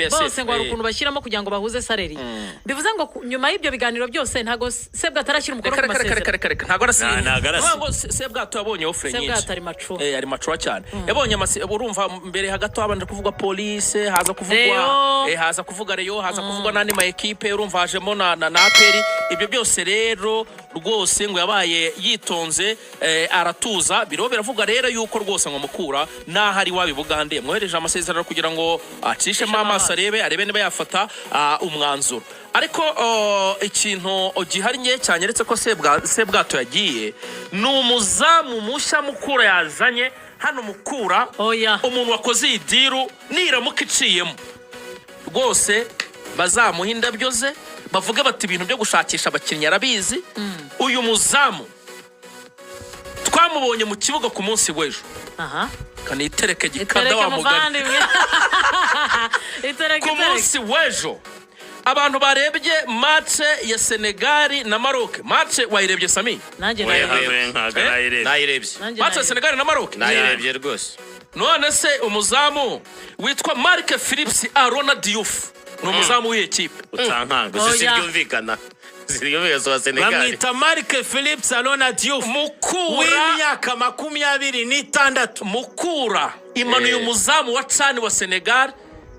bose ngo ukuntu bashyiramo kugira ngo bahuze salary bivuze ngo nyuma y'ibyo biganiro byose ntago sebwa atarashyira umukoro ku masezerano ntago arasinya ngo sebwa yabonye offer nyinshi sebwa atari macu ari macu cyane yabonye urumva mbere hagato habanje kuvuga police haza kuvuga Rayon haza kuvuga nandi ma equipe urumva hajemo na APR ibyo byose rero rwose ngo yabaye yitonze aratuza biro biravuga rero yuko rwose ngo Mukura nahari wabi Bugande mwohereje amasezerano kugira ngo acishe amaso arebe niba yafata umwanzuro ariko ikintu giharinye cyanyeretse ko sebwato yagiye n'umuzamu mushya Mukura yazanye hano Mukura umuntu wakoze idiru niramuka iciyemo rwose bazamuhinda byoze bavuga bati ibintu byo gushakisha abakinnyi arabizi uyu muzamu twamubonye mu kibuga ku munsi w'ejo kanitereke gikanda wa mugani ku munsi w'ejo abantu barebye match ya Senegal na Maroc match wayirebye Sami nanjye nayirebye match ya Senegal na Maroc nayirebye rwose none se umuzamu witwa Marc Philips Arona Diouf n'umuzamu w'ikipe utankanga sibyumvikana wa Senegal bamwita Marc Philips Arona Diouf Mukura w'imyaka 26 Mukura imanuye umuzamu wa Chan wa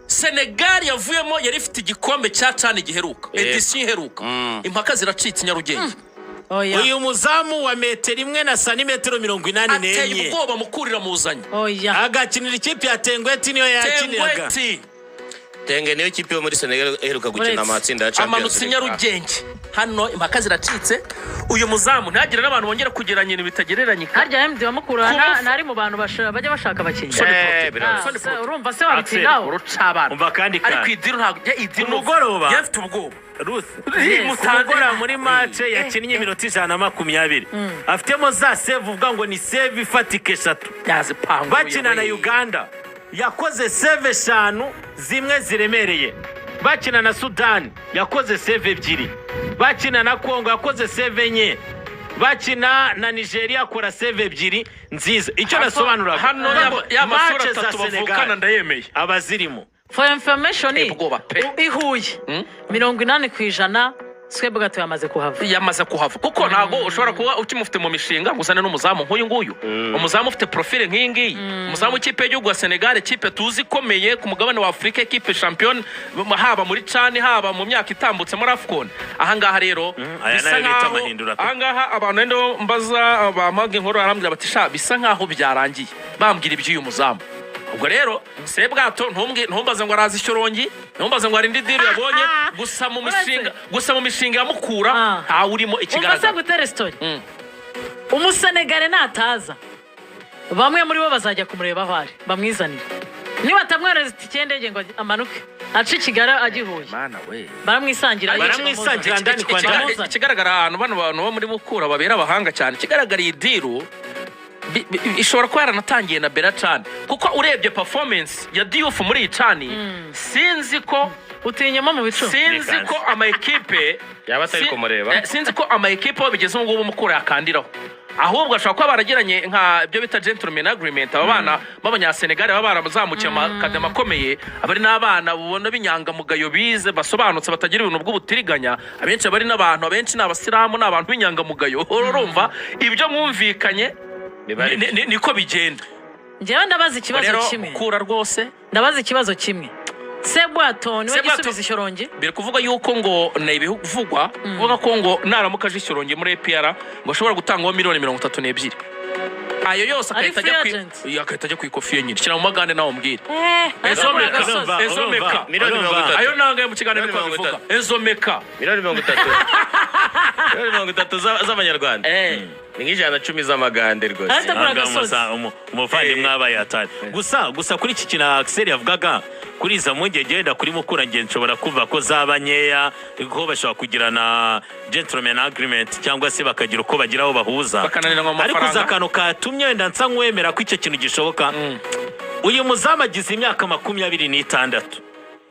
Senegal yavuyemo yari ifite igikombe cya Chan giheruka edition iheruka impaka ziracitse Nyarugenge uyu muzamu wa metero 1 na santimetero 84 ateye ubwoba Mukurira muzanye agakinira ikipe ya Tengweti niyo yakiniraga Tenge niyo kipe yo muri Senegal iheruka gukina amatsinda ya Champions amanutse Nyarugenge hano impaka ziracitse uyu muzamu ntagire n'abantu bongera kugeranya ibintu bitagereranye harya MD wa Mukura nari mu bantu bajya bashaka abakinnyi urumva se wabitsindaho urucabana umva kandi ariko idiru ntabwo idiru umugoroba yafite ubwoba mutagora muri match yakinnye iminota 120 afitemo za save uvuga ngo ni save ifatike 3 bakina na Uganda yakoze save 5 zimwe ziremereye bakina na Sudan yakoze save 2 bakina na Kongo yakoze save 4 bakina na Nigeria akora save 2 nziza icyo nasobanura hano y'amasura atatu bavukana ndayemeye abazirimo for information ihuye 80% swebwe gato yamaze kuhava kuko ntago ushobora kuba ukimufite mu mishinga gusana n'umuzamu nk'uyu nguyu umuzamu ufite profile nk'ingi umuzamu ikipe y'igihugu wa Senegal ikipe tuzi komeye ku mugabane wa Afrika ikipe shampiyona haba muri Chan haba mu myaka itambutse muri Afcon ahangaha rero bisa nkaho ahangaha abantu ndo mbaza bamaga inkuru arambwira bati sha bisa nkaho byarangiye bambwira iby'uyu muzamu ubwo rero sebwato ntumbaze ngo arazi ishyorongi ntumbaze ngo ari indi diru yabonye gusa mu mishinga ya Mukura nta urimo ikigaragara umva se gutere story umusenegale nataza bamwe muri bo bazajya kumureba bari bamwizanira niba atamwereza itike y'indege ngo amanuke aci Kigali agihuye baramwisangira ndani kwa ikigaragara ahantu bano bantu bo muri Mukura babera abahanga cyane ikigaragara iyi diru ishobora kuba yaranatangiye na Berachan kuko urebye performance ya Diouf muri icani sinzi ko utinyemo mu bicu sinzi ko ama equipe yaba atari kumureba sinzi ko ama equipe bigeze ngo Mukura yakandiraho ahubwo ashobora kuba baragiranye nka byo bita gentleman agreement abana b'abanya Senegal baba baramuzamukiye amakadema akomeye abari n'abana bubona binyangamugayo bize basobanutse batagira ibintu bw'ubutiriganya abenshi bari n'abantu abenshi n'abasilamu n'abantu binyangamugayo urumva ibyo mwumvikanye niko bigenda njyewe ndabaza ikibazo kimwe Mukura rwose ndabaza ikibazo kimwe sebwato niwe gisubiza ishyorongi biri kuvuga yuko ngo nabivugwa kuvuga ko ngo naramuka je ishyorongi muri APR ngo ashobora gutangwa $32 ayo yose akahita ajya kwikofiye nyine kira mu magande nawo mbwira ezomeka ayo nangaye mu kiganiro ko bivuga ezomeka $30 z'abanyarwanda ni nk'ijana 10 z'amagande rwose umuvandimwe abaye atari gusa kuri iki kintu Axel yavugaga kuri iza mungegenda kuri Mukura nge nshobora kuva ko zaba nkeya ko bashobora kugirana gentleman agreement cyangwa se bakagira uko bagira aho bahuza ariko zakano katumye wenda nsa nkwemera ko icyo kintu gishoboka uyu muzamu agize imyaka 26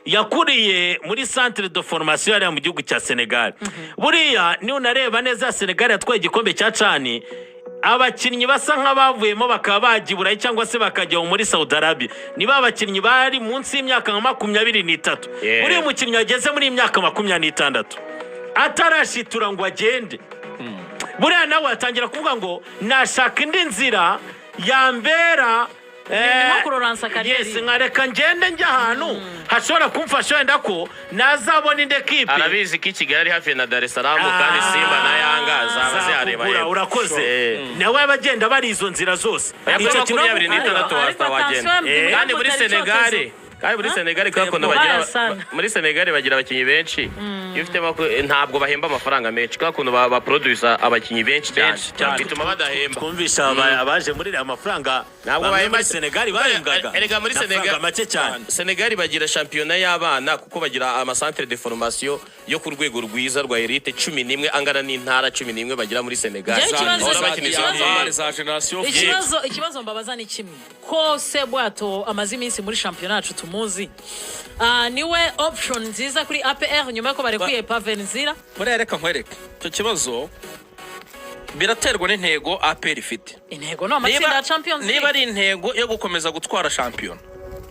yakuriye muri centre de formation yari mu gihugu cya Senegal buriya ni unareba neza Senegal yatwaye igikombe cya Chan abakinnyi basa nk'abavuyemo bakaba bagiburayi cyangwa se bakajya muri Saudi Arabia niba abakinnyi bari munsi y'imyaka nka 23 uri umukinnyi ageze muri imyaka 26 atarashitura ngo agende buriya nawe atangira kuvuga ngo nashaka indi nzira yambera yes nkareka ngende njya ahantu hashobora kumfasha wenda ko nazabona indi ekipe arabizi ko Kigali ari hafi na Dar es Salaam kandi Simba na Yanga zaba zihareba urakoze nawe abagenda bari izo nzira zose icyo kintu 26 wagenda kandi muri Senegal muri Senegal bagira abakinnyi benshi ifite ntabwo bahemba amafaranga menshi kakuno ba producer abakinnyi benshi cyane bituma badahemba twumvisha abaje muri amafaranga ntabwo bahemba Senegal bahembwaga erega muri Senegal make cyane Senegal bagira shampiyona y'abana kuko bagira ama centre de formation yo ku rwego rwiza rwa elite 11 angana n'intara 11 bagira muri Senegal ikibazo mbabaza ni kimwe ko Sebwato amaze iminsi muri shampiyona yacu tumuzi niwe option nziza kuri APR nyuma ko barekuye Pavel Nzira murereka nkwereke icyo kibazo biraterwa n'intego APR ifite intego no amatsinda ya Champions League niba ari intego yo gukomeza gutwara shampiyona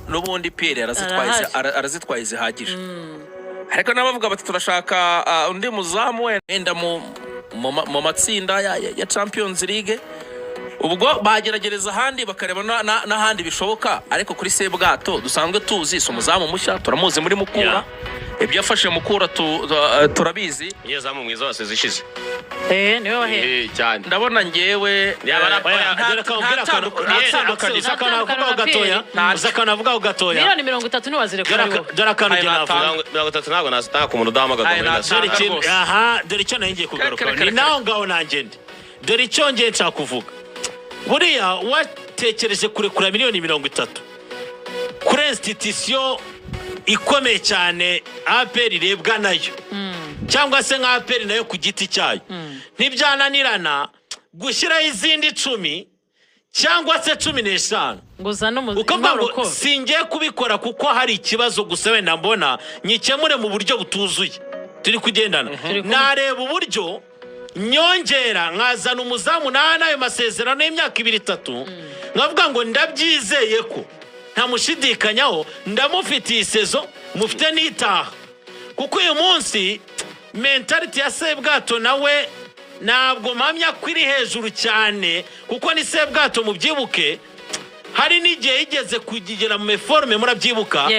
n'ubundi PR arazitwaye zihagije ariko nabavuga bati turashaka undi muzamu wenda mu matsinda ya Champions League ubwo bageragereza handi bakareba n'ahandi bishoboka ariko kuri Sebwato dusanzwe tuzi umuzamu mushya turamuzi muri Mukura ibyo yafashe Mukura turabizi iyo zamu mwiza wase zishize niwe wahe cyane ndabona ngewe zakanavuga gatoya miliyoni 30 ni wazirekura darakano navuga 30 ntabwo nasitaka ku muntu udahamagarwa dore icyo nahingiye kugaruka ni naho ngaho nangende dore icyo ngiye nshaka kuvuga buriya watekereje kurekura miliyoni 30 kuri institution ikomeye cyane APR irebwa nayo cyangwa se nka APR nayo ku giti cyayo ntibyananirana gushyiraho izindi 10 cyangwa se 15 ukavuga ngo singiye kubikora kuko hari ikibazo gusa wenda mbona nyikemure mu buryo butuzuye turi kugendana nareba uburyo nyongera nkazana umuzamu n'ayo masezerano y'imyaka 2-3 nkavuga ngo ndabyizeye ko ntamushidikanyaho ndamufitiye isezo mufite n'itaha kuko uyu munsi mentality ya Sebwato nawe ntabwo mpamya ko iri hejuru cyane kuko ni Sebwato mubyibuke hari n'igihe yigeze kugigera mu meforme murabyibuka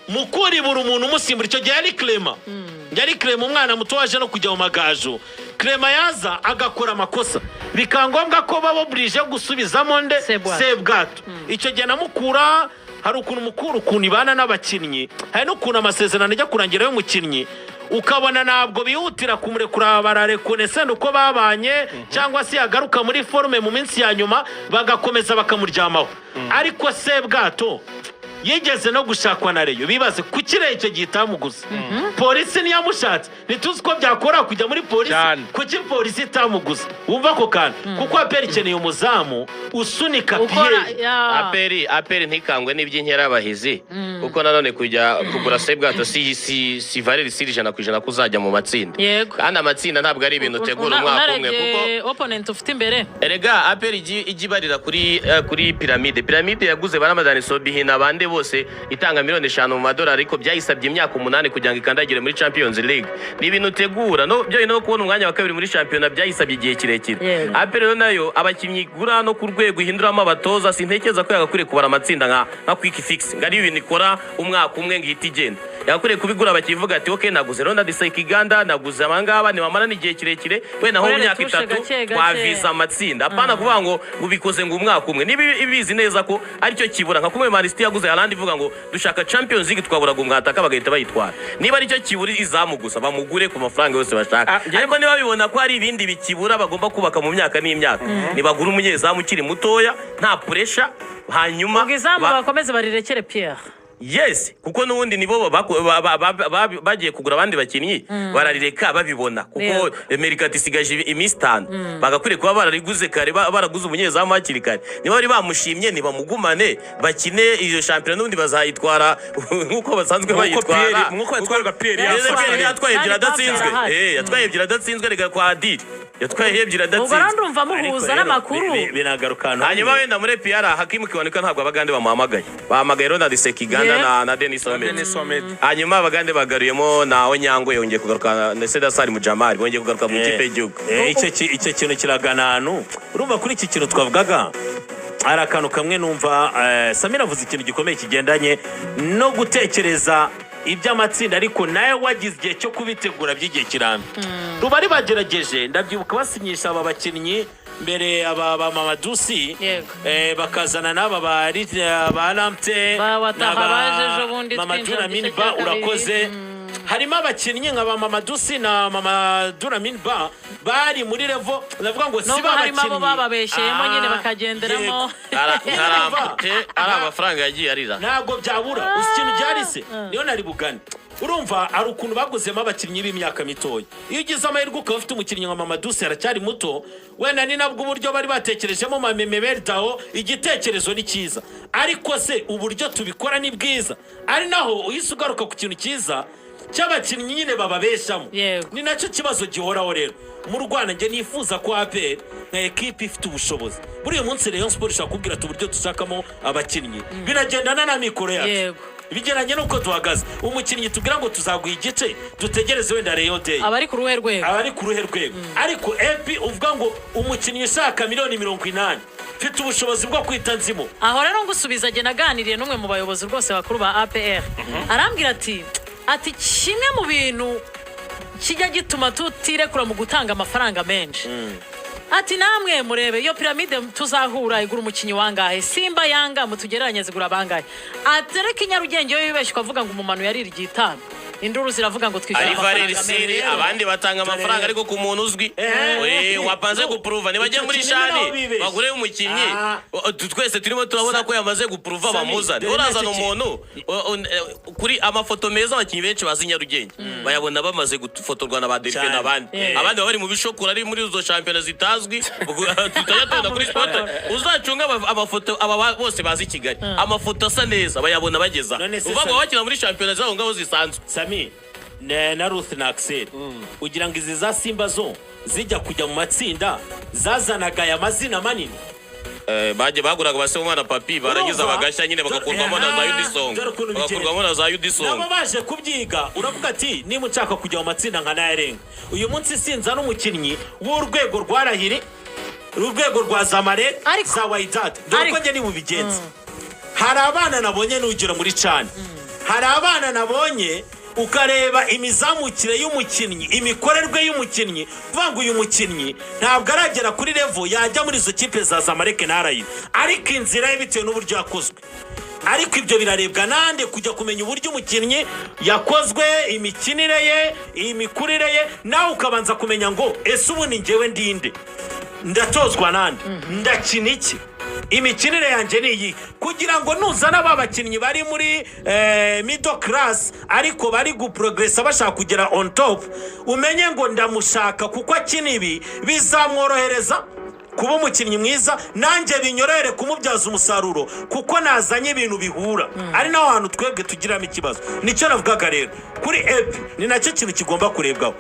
mukuri buri umuntu umusimbura icyo gihe yari Clement umwana muto waje no kujya mu magaju Clement yaza agakora amakosa bikangombwa ko babo burije gusubizamo nde Sebwato icyo gihe namukura hari ukuntu mukuru ibana n'abakinnyi hari n'ukuntu amasezerano ajya kurangira y'umukinnyi ukabona ntabwo bihutira kumurekura bararekonese uko babanye cyangwa se yagaruka muri forme mu minsi ya nyuma bagakomeza bakamuryamaho ariko Sebwato yigeze no gushakwa na Rayon bibaze kukire icyo gitamuguza polisi niyamushatse nituzi ko byakora kujya muri polisi kuki polisi itamuguza wumva ko kandi kuko APR ikeneye umuzamu usunika APR ntikangwe n'iby'inkera bahizi kuko nanone kujya kugura Sebwato si valeur si 100% kuzajya mu matsinda kandi amatsinda ntabwo ari ibintu utegura umwaka umwe kuko opponent ufite imbere erega APR igibarira kuri pyramide yaguze baramadani Sobihina bande bose itanga miliyoni 5 mu madolari ariko byayisabye imyaka 8 kugira ngo ikandagire muri Champions League ni ibintu utegura no byo no kubona umwanya wa kabiri muri shampiyona byayisabye igihe kirekire APR nayo abakinnyi gura no ku rwego ihinduramo abatoza sintekereza ko yagakwiye kubara amatsinda nka quick fix ngari ibintu ikora umwaka umwe ngihita igenda yagakwiye kubigura bakivuga ati okay naguze Ronald Sekiganda naguze abangaba ni bamara n'igihe kirekire we naho mu myaka 3 kwaviza amatsinda apana kuvuga ngo ubikoze ngo umwaka umwe nibi ibizi neza ko ari cyo kibura nka kumwe Manchester yaguze Haaland ivuga ngo dushaka Champions League twaburaga umwataka bagahita bayitwara niba ari cyo kibura izamugusa bamugure ku mafaranga yose bashaka ariko niba bibona ko hari ibindi bikibura bagomba kubaka mu myaka n'imyaka nibagura umunyezamu ukiri mutoya nta pressure hanyuma bakomeze barirekere Pierre yes kuko nubundi nibo bagiye kugura abandi bakinnyi bararireka babibona kuko Amerikati sigaje imistano bagakure kuba barariguze kare baraguze umunyezamu hakiri kare niba bari bamushimye nibamugumane bakine iyo shampiyona nubundi bazayitwara nkuko basanzwe bayitwara nkuko yatwaraga PR yatwaye ebyiri adatsinzwe yatwaye ebyiri adatsinzwe rega kwa Adil yatwaye ebyiri ubwo adatsinze ndumva muhuza n'amakuru binagaruka hanyuma wenda muri APR Hakimu Kiwanuka ntabwo abagande bamuhamagaye bahamagaye Ronald Sekiganda na Denis Omed hanyuma abagande bagaruyemo na Onyango yongeye kugaruka na Sedasari Mujamari bongeye kugaruka mu ikipe y'igihugu icyo kintu kiragana ahantu urumva kuri iki kintu twavugaga hari akantu kamwe numva Samira avuze ikintu gikomeye kigendanye no gutekereza iby'amatsinda ariko nawe wagize igihe cyo kubitegura by'igihe kirambye ruba ari bagerageje ndabyibuka basinyisha aba bakinnyi mbere aba Mamadusi bakazana n'aba ba Lamte Mamadou Minba urakoze harimo abakinnyi nka ba Mamadusi na Mamadou Minba bari muri levo navuga ngo si harimo abo bababeshyemo nyine bakagenderamo ari amafaranga yagiye arira ntabwo byabura uzi ikintu byarise niyo nari bugane urumva ari ukuntu baguzemo abakinnyi b'imyaka mitoya iyo ugize amahirwe ukaba ufite umukinnyi nka Mamadusi aracyari muto wenda ni nabwo uburyo bari batekerejemo Memerdaho igitekerezo ni cyiza ariko se uburyo tubikora ni bwiza ari naho uhise ugaruka ku kintu cyiza cy'abakinnyi nyine bababeshamo ni nacyo kibazo gihoraho rero mu Rwanda nge nifuza ko APR nka ekipe ifite ubushobozi buri munsi Rayon Sports ishaka kubwira ati uburyo dushakamo abakinnyi biragendana na mikoro yacu bigeranye nuko duhagaze umukinnyi tugira ngo tuzaguha igice dutegereze wenda Rayon Day abari ku ruhe rwego ariko EP uvuga ngo umukinnyi ushaka miliyoni 80 mfite ubushobozi bwo kwita nzimo aho rero ngusubiza je naganiriye n'umwe mu bayobozi rwose bakuru ba APR arambwira ati kimwe mu bintu kijya gituma tutirekura mu gutanga amafaranga menshi ati namwe murebe iyo piramide tuzahura igura umukinnyi wangahe Simba Yanga mutugereranye zigura bangahe atereka inyarugenge yo yibeshye ukavuga ngo umumanu yarira igitano induru ziravuga ngo twishyura amafaranga abandi batanga amafaranga ariko ku muntu uzwi wapanze guprova nibajye muri shani bagure umukinnyi twese turimo turabona ko yamaze guprova bamuzane urazana umuntu kuri amafoto meza abakinnyi benshi bazi Nyarugenge bayabona bamaze gufotorwa na ba Delphine abandi bari mu bishokura ari muri zo shampiyona zitazwi tutayatona kuri sport uzacunga amafoto aba bose bazi Kigali amafoto asa neza bayabona bageza uvuga bakina muri shampiyona zaho ngaho zisanzwe na Ruth na Axel ugira ngo izi za Simba zo zijya kujya mu matsinda zazanaga aya mazina manini baje baguraga base umwana papi barangiza bagashya nyine bagakurwamo na za Udisong nabo baje kubyiga uravuga ati niba ushaka kujya mu matsinda nka nayarenga uyu munsi sinza n'umukinnyi w'urwego rwarahiri urwego rwa Zamare za Wydad dore ko nge ni mubigenza hari abana nabonye n'ugira muri Chan hari abana nabonye ukareba imizamukire y'umukinnyi imikorerwe y'umukinnyi kuvuga ngo uyu mukinnyi ntabwo aragera kuri level yajya muri izo kipe za Zamalek na Rayon ariko inzira ye bitewe n'uburyo yakozwe ariko ibyo birarebwa nande kujya kumenya uburyo umukinnyi yakozwe imikinire ye imikurire ye nawe ukabanza kumenya ngo ese ubu ni njyewe ndinde ndatozwa nande ndakina iki imikinire yanjye ni iyi kugira ngo nuzana babakinnyi bari muri middle class ariko bari guprogressa bashaka kugera on top umenye ngo ndamushaka kuko akina ibi bizamworohereza kuba umukinnyi mwiza nanjye binyorohere kumubyaza umusaruro kuko nazanye ibintu bihura ari naho hantu twebwe tugiramo ikibazo nicyo navugaga rero kuri EP ni nacyo kintu kigomba kurebwaho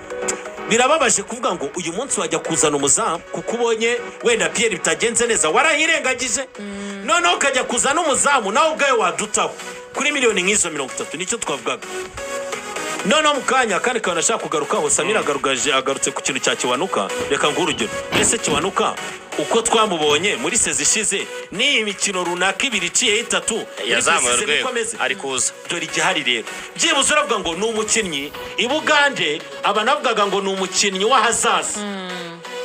birababaje kuvuga ngo uyu munsi wajya kuzana umuzamu kuko ubonye wenda Pierre bitagenze neza warahirengagije noneho ukajya kuzana umuzamu nawe ubwawe wadutaho kuri miliyoni nk'izo 30 nicyo twavugaga noneho mu kanya kandi kana nashaka kugarukaho Samira agarutse ku kintu cya Kiwanuka reka ngurugero ese Kiwanuka uko twamubonye muri sezi ishize ni imikino runaka ibiri iciye itatu yazamurwe ari kuza dore igihari rero byibuze uravuga ngo ni umukinnyi ibugande abanavugaga ngo ni umukinnyi w'ahazaza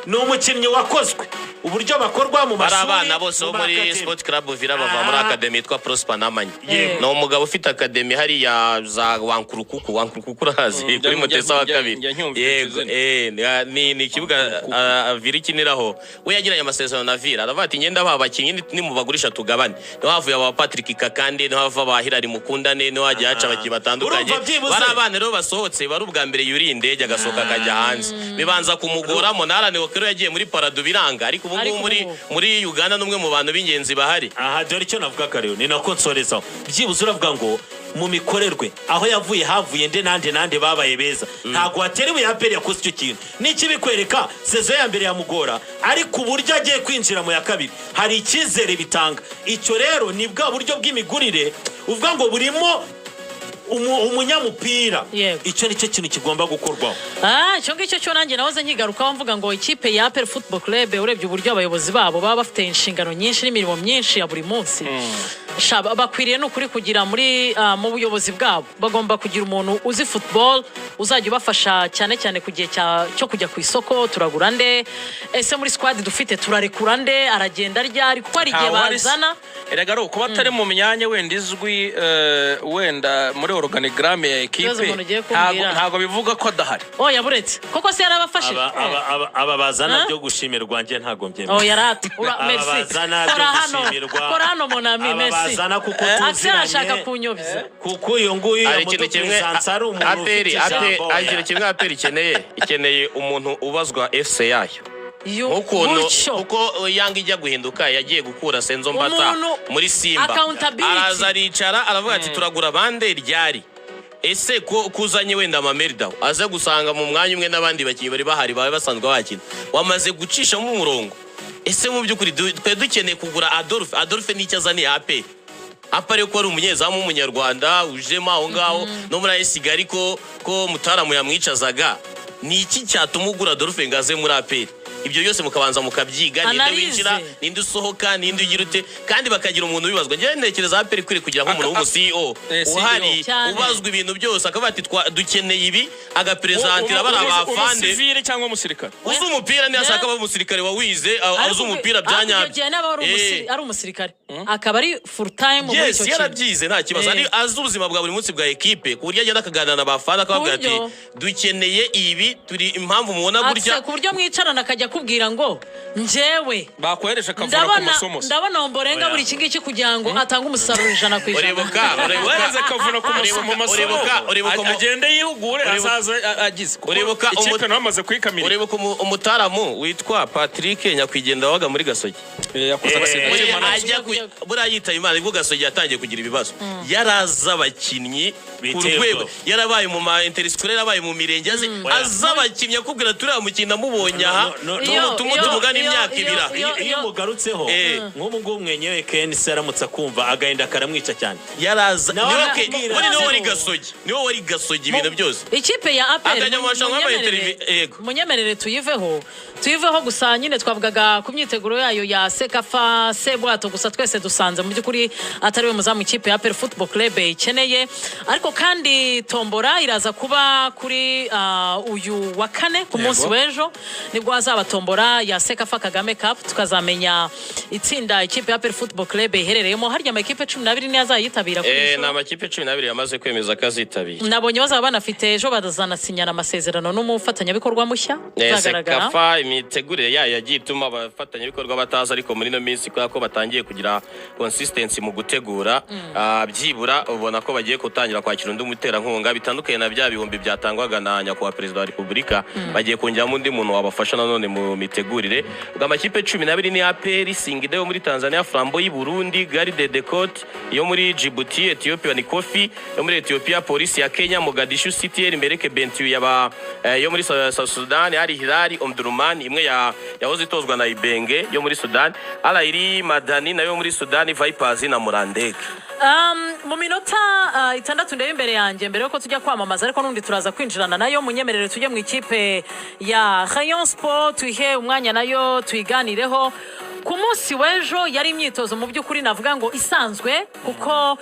ni umukinnyi wakozwe uburyo bakorwa mu mashuri abana bose bo muri Sport Club Villa bava muri academy yitwa Prosper Namanyi no umugabo ufite academy hari ya za wankurukuku razi kuri Mutesa wa kabiri yego ni kibuga Villa kiniraho we yagiranye amasezerano na Villa aravuga ati ngenda babakinnyi ni mu bagurisha tugabane no havuye aba Patrick Kakande no hava ba Hilary Mukundane no hajya haca baki batandukanye bari abana rero basohotse bari ubwa mbere yuri indege agasoka kajya hanze bibanza kumugora monarane wakero yagiye muri Parado biranga ariko muri Uganda numwe mu bantu b'ingenzi bahari aha dore icyo navuga kareo ni nako nsoreza byibuze uravuga ngo mu mikorerwe aho yavuye havuye nande babaye beza ntago waterewe APR yakoze icyo kintu niki bikwereka sezo ya mbere yamugora ariko uburyo agiye kwinjira mu ya kabiri hari icyizere bitanga icyo rero ni bwa buryo bw'imigurire uvuga ngo burimo umunyamupira icyo nicyo kintu kigomba gukorwaho icyo ngicyo cyo nanjye nahoze nkigarukaho mvuga ngo ikipe ya APR Football Club urebye uburyo abayobozi babo baba bafite inshingano nyinshi n'imirimo myinshi ya buri munsi bakwiriye n'ukuri kugira mu buyobozi bwabo bagomba kugira umuntu uzi football uzajya ubafasha cyane cyane ku gihe cyo kujya ku isoko turagura nde ese muri squad dufite turarekura nde aragenda ryari kuko ari igihe bazana erega ro kuba atari mu myanya wenda izwi wenda muri organigramme ya equipe ntago bivuga ko adahari yaburetse koko se yarabafashije aba bazana byo gushimirwa nje ntago mbyemera yarata merci bazana byo gushimirwa kora hano monami merci bazana kuko tuziranye ashaka kunyobiza kuko iyo nguyu ya moto kisansaru umuntu ufite ikintu kimwe APR ikeneye umuntu ubazwa FC yayo kuko yanga ijya guhinduka yagiye gukura Senzo Mbata muri Simba araza aricara aravuga ati turagura bande ryari ese kuzanye wenda amamerida aze gusanga mu mwanya umwe n'abandi bakinnyi bari bahari bawe basanzwe bakina wamaze gucisha mu murongo ese mu by'ukuri twe dukeneye kugura Adolphe n'icyo azaniye APR apare ko ari umunyezamu w'umunyarwanda ujema aho ngaho no muri Kigali ko Mutaramu yamwicazaga ni iki cyatuma ugura Adolphe ngaze muri APR ibyo byose mukabanza mukabyiga ninde winjira ninde usohoka ninde ugira ute kandi bakagira umuntu ubibazwa nje ntekereza APR kwire kugira nko umuntu w'umuCEO uhari ubazwa ibintu byose akaba ati dukeneye ibi agapresentira bari abafande civile cyangwa umusirikare uzi umupira ni ashaka aba umusirikare wawize azi umupira byanyabyo ari umusirikare akaba ari full time muri icyo kintu yarabyize nta kibazo ari azi ubuzima bwa buri munsi bwa equipe ku buryo agenda akaganira n'abafana akavuga ati dukeneye ibi turi impamvu mubona burya ku buryo mwicarana akajya kubwira ngo njewe bakweresha kavura ku masomo ndabona omborenga buri kingiki kugira ngo atanga umusaruro 100%. Uribuka kavura ku masomo agende yihugure azaze agize uribuka ikipe namaze kwikamira uribuka umutaramu witwa Patrick Nyakwigenda waga muri Gasogi yakoze abasinzi bura yita Imana ibwo Gasogi yatangiye kugira ibibazo yaraza abakinnyi ku rwego yarabaye mu ma interscolaire yarabaye mu mirenge azabakinnyi akubwira turi amukina mubonye aha tumugana imyaka ibira iyo mugarutseho nk'ubu ngubu mwenyewe Kenisi yaramutse akumva agahinda karamwica cyane yaraza niwe wari Gasogi ibintu byose ikipe ya APR munyemerere tuyiveho gusa nyine twavugaga ku myiteguro yayo ya Sekafa Sebwato gusa twese dusanze mu by'ukuri atari we muzamu ikipe ya APR Football Club ikeneye ariko kandi tombora iraza kuba kuri uyu wa kane ku munsi w'ejo nibwo hazaba tombora ya Sekafa Kagame Cup tukazamenya itsinda ikipe ya APR Football Club iherereyemo harya amakipe 12 ni azayitabira kuri na amakipe 12 yamaze kwemeza kazitabira nabonye bazaba banafite ejo bazanasinyana amasezerano n'umufatanyabikorwa mushya zagaragara Sekafa imitegurire yayo yagiye ituma abafatanyabikorwa bataza ariko muri no minsi ko batangiye kugira consistency mu gutegura byibura ubona ko bagiye gutangira kwakira undi muterankunga bitandukanye na bya bihumbi byatangwaga na nyakubahwa perezida wa Repubulika bagiye kongeramo undi muntu wabafasha nanone mu mitegurire bw'amakipe 12 ni APR Singida yo muri Tanzania Flambo y'u Burundi Garde de Côte yo muri Djibouti Ethiopia ni Kofi yo muri Ethiopia Police ya Kenya Mogadishu City Mbereke Bentiu yo muri South Sudan ari Hilali Omdurman imwe yahoze itozwa na Ibenge yo muri Sudan Alairi Madani nayo muri Sudan Vipers na Murandeke mu minota 6 ndebe imbere yanjye mbere yuko tujya kwamamaza ariko nundi turaza kwinjirana nayo munyemerere tujye mu ikipe ya Rayon Sports tuhe umwanya nayo tuyiganireho ku munsi w'ejo yari imyitozo mu by'ukuri navuga ngo isanzwe kuko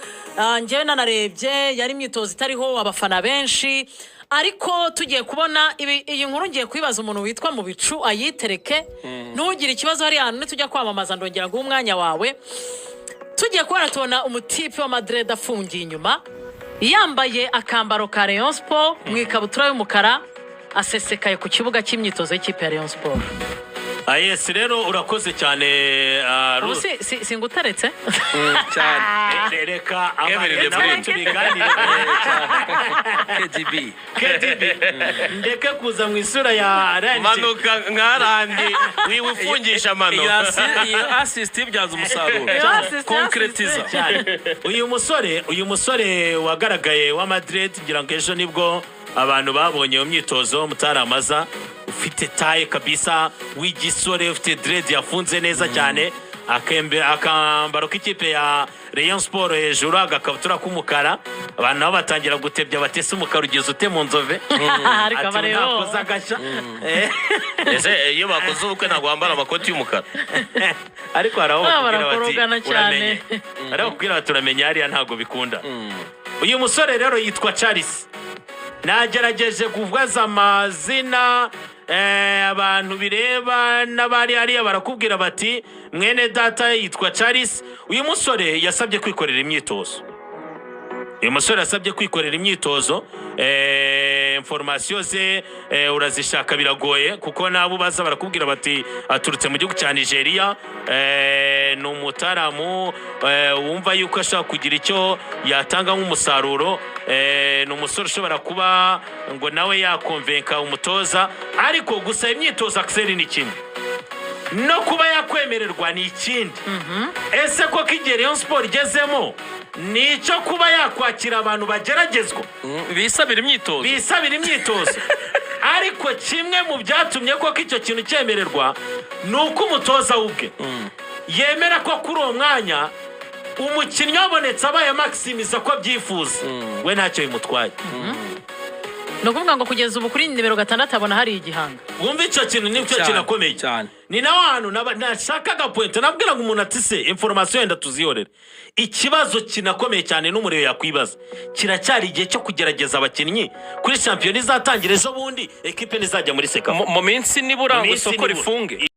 njyewe nanarebye yari imyitozo itariho abafana benshi ariko tugiye kubona iyi nkuru ngiye kwibaza umuntu witwa mu bicu ayitereke ntugire ikibazo hari ahantu tujya kwamamaza ndongera ngo umwanya wawe tugiye kubona tubona umutipe wa Madrid afungiye inyuma yambaye akambaro ka Rayon Sports mu ikabutura y'umukara asesekaye ku kibuga cy'imyitozo y'ikipe ya Rayon Sports Yes rero urakoze cyane ubu singutaretse cyane reka Kemerere KDB ndeke kuza mu isura ya Rayon manuka nkarandi wifungisha mano iyo assist ibyaza umusaruro concretiza uyu musore wagaragaye wa Madrid ngira ngo ejo nibwo abantu babonye iyo myitozo mutaramaza ufite taye kabisa w'igisore ufite dread yafunze neza cyane akambaro k'ikipe ya Rayon Sports hejuru agakabutura k'umukara abantu nabo batangira gutebya batese umukara ugeze ute mu nzove ariko bareo nakoza gashya ese iyo bakoze ubukwe ntabwo wambara amakoti y'umukara ariko haraho barakorogana cyane haraho kubwira turamenya hariya ntabwo bikunda uyu musore rero yitwa Charles nagerageje kuvuza amazina abantu bireba n'abari hariya barakubwira bati mwene data yitwa Charles uyu musore yasabye kwikorera imyitozo information ze urazishaka biragoye kuko nabo baza barakubwira bati aturutse mu gihugu cya Nigeria ni umutaramu wumva yuko ashaka kugira icyo yatanga nk'umusaruro ni umusore ushobora kuba ngo nawe yakonvenka umutoza ariko gusa imyitozo Axel ni kimwe no kuba yakwemererwa ni ikindi ese ko igihe Rayon Sports igezemo nicyo kuba yakwakira abantu bageragezwa bisabira imyitozo ariko kimwe mu byatumye ko icyo kintu cyemererwa ni uko umutoza ubwe yemera ko kuri uwo mwanya umukinnyi wabonetse abaye maximiza ko abyifuza we ntacyo bimutwaye no kuvuga ngo kugeza ubu kuri nimero 6 abona hari igihanga wumva icyo kintu nicyo kinakomeye cyane ni na wantu nashakaga point nabwira ngo umuntu ati se information yenda tuziyorere ikibazo kinakomeye cyane n'umuriro yakwibaza kiracyari igihe cyo kugerageza abakinnyi kuri shampiyona izatangira ejo bundi ekipe nizajya muri seka mu minsi nibura isoko rifunge